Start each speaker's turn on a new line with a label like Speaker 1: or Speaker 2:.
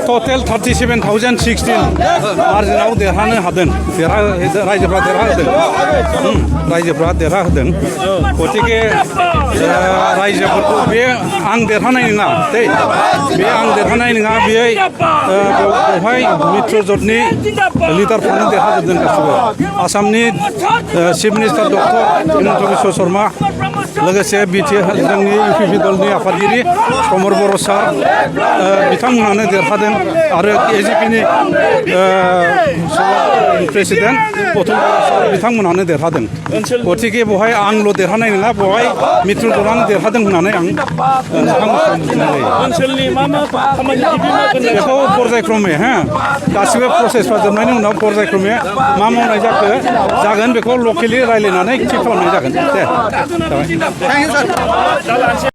Speaker 1: total 37,016 मार्जिनाव देरहानो हादों रायजोफ्रा देरहाहोदों गतिके रायजोफोरखौ बे आं देरहानाय नङा बे आं देरहानाय नङा बेयो बेवहाय मित्र जथनि लिडारफ्रानो देरहाजोबदों गासिबो आसामनि chief minister doctor Himanta Biswa Sharma लोगोसे जोंनि इउपिपि दलनि आफादगिरि प्रमद बर' सार बिथांमोनानो देरहादों आरो एजिपिनि प्रेसिडेन्ट प्रथम बिथांमोनानो देरहादों गतिके बेवहाय आंल' देरहानाय नङा बेवहाय मित्र दलानो देरहादों होननानै आं बेखौ पर्यायक्रमे गासिबो प्रसेसफ्रा जोबनायनि उनाव पर्यायक्रमे मा मावनाय जागोन बेखौ लकेलि रायज्लायनानै थि खालामनाय जागोन दे